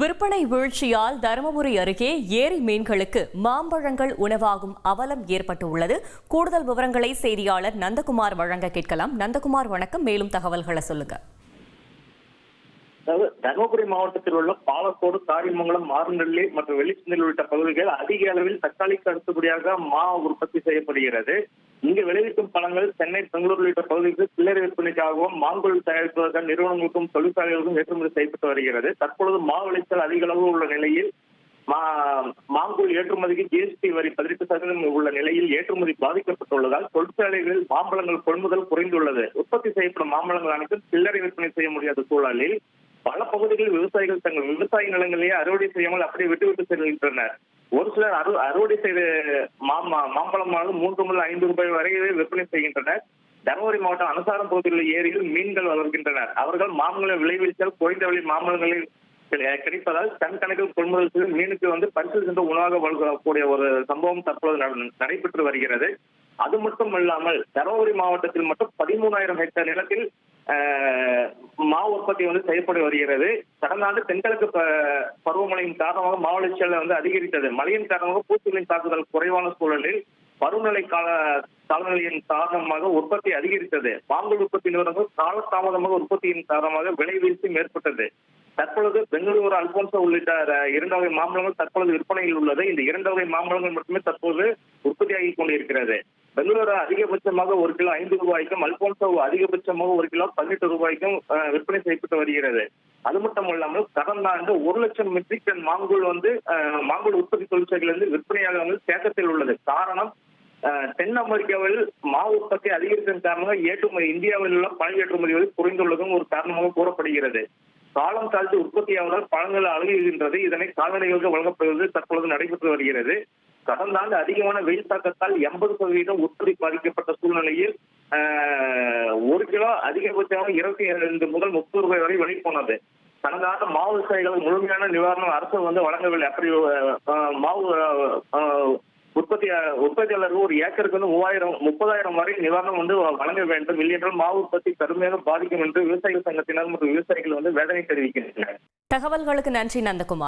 விற்பனை வீழ்ச்சியால் தருமபுரி அருகே ஏரி மீன்களுக்கு மாம்பழங்கள் உணவாகும் அவலம் ஏற்பட்டுள்ளது. கூடுதல் விவரங்களை செய்தியாளர் நந்தகுமார் வழங்க கேட்கலாம். நந்தகுமார் வணக்கம், மேலும் தகவல்களை சொல்லுங்க. தருமபுரி மாவட்டத்தில் உள்ள பாலக்கோடு, காரிமங்கலம், மாரநெல்லி மற்றும் வெள்ளிச்சந்தையில் உள்ளிட்ட பகுதிகள் அதிக அளவில் தக்காளிக்கு அடுத்தபடியாக மா உற்பத்தி செய்யப்படுகிறது. இங்கு விளைவிக்கும் பழங்கள் சென்னை, பெங்களூர் உள்ளிட்ட பகுதிகளுக்கு சில்லறை விற்பனைக்காகவும் மாங்குள் தயாரிப்பதற்கான நிறுவனங்களுக்கும் தொழிற்சாலைகளுக்கும் ஏற்றுமதி செய்யப்பட்டு வருகிறது. தற்பொழுது மா விளைச்சல் அதிக அளவு உள்ள நிலையில் மாங்குள் ஏற்றுமதிக்கு ஜிஎஸ்டி வரி 18% உள்ள நிலையில் ஏற்றுமதி பாதிக்கப்பட்டுள்ளதால் தொழிற்சாலைகளில் மாம்பழங்கள் கொள்முதல் குறைந்துள்ளது. உற்பத்தி செய்யப்படும் மாம்பழங்கள் அனைத்தும் சில்லறை விற்பனை செய்ய முடியாத சூழலில் பல பகுதிகளில் விவசாயிகள் தங்கள் விவசாய நிலங்களையே அறுவடை செய்யாமல் அப்படியே விட்டுவிட்டு செல்கின்றனர். ஒரு சிலர் அறுவடை செய்த மாம்பழமானது 3 முதல் 5 ரூபாய் வரை விற்பனை செய்கின்றனர். தருமபுரி மாவட்டம் அனுசாரம் பகுதியில் ஏரியில் மீன்கள் வளர்க்கின்றனர். அவர்கள் மாம்பழ விளைவிச்சல் குறைந்த விலை மாம்பழங்களில் கிடைப்பதால் டன் கணக்கில் கொள்முதல் செய்து மீனுக்கு பரிசு சென்ற உணவாக வழங்கக்கூடிய ஒரு சம்பவம் தற்போது நடைபெற்று வருகிறது. அது மட்டும் இல்லாமல் தருமபுரி மாவட்டத்தில் மட்டும் 13,000 ஹெக்டேர் நிலத்தில் மா உற்பத்தி செய்யப்பட்டு வருகிறது. கடந்த ஆண்டு தென்கிழக்கு பருவமழையின் காரணமாக மா விளைச்சல் அதிகரித்தது. மழையின் காரணமாக பூச்சிகளின் தாக்குதல் குறைவான சூழலில் பருவநிலை காலநிலையின் காரணமாக உற்பத்தி அதிகரித்தது. மாங்குள் உற்பத்தி நிறுவனங்கள் காலதாமதமாக உற்பத்தியின் காரணமாக விலை வீழ்ச்சியும் ஏற்பட்டது. தற்பொழுது பெங்களூரு, அல்போன்சோ உள்ளிட்ட 2 வகை மாம்பழங்கள் தற்பொழுது விற்பனையில் உள்ளது. இந்த 2 வகை மாம்பழங்கள் மட்டுமே தற்போது உற்பத்தியாகி கொண்டிருக்கிறது. பெங்களூரு அதிகபட்சமாக 1 கிலோ 5 ரூபாய்க்கும், அல்போன்சோ அதிகபட்சமாக 1 கிலோ 18 ரூபாய்க்கும் விற்பனை செய்யப்பட்டு வருகிறது. அது மட்டும் இல்லாமல் கடந்த ஆண்டு 1 லட்சம் மெட்ரிக் டன் மாங்குள் உற்பத்தி தொழிற்சாலைகள் விற்பனையாக தேக்கத்தில் உள்ளது. காரணம், தென் அமெரிக்காவில் மா உற்பத்தி அதிகரித்ததன் காரணமாக ஏற்றுமதி இந்தியாவில் உள்ள பழ ஏற்றுமதி குறைந்துள்ளதும் ஒரு காரணமாக கூறப்படுகிறது. காலம் தாழ்த்தி உற்பத்தியாவதால் பழங்கள் அழுகுகின்றது. இதனை கால்நடைகளுக்கு வழங்கப்படுவது தற்பொழுது நடைபெற்று வருகிறது. கடந்த ஆண்டு அதிகமான வெயில் தாக்கத்தால் 80% உற்பத்தி பாதிக்கப்பட்ட சூழ்நிலையில் 1 கிலோ அதிகபட்சமாக 22 முதல் 30 ரூபாய் வரை விலை போனது. கடந்த ஆண்டு மாவு விவசாயிகள் முழுமையான நிவாரணம் அரசு வழங்கவில்லை. அப்படி மாவு உற்பத்தியாளர்கள் ஒரு ஏக்கருக்கு 30,000 வரை நிவாரணம் வழங்க வேண்டும். இல்லையென்றால் மாவு உற்பத்தி கடுமையாக பாதிக்கும் என்று விவசாயிகள் சங்கத்தினர் மற்றும் விவசாயிகள் வேதனை தெரிவிக்கின்றனர். தகவல்களுக்கு நன்றி நந்தகுமார்.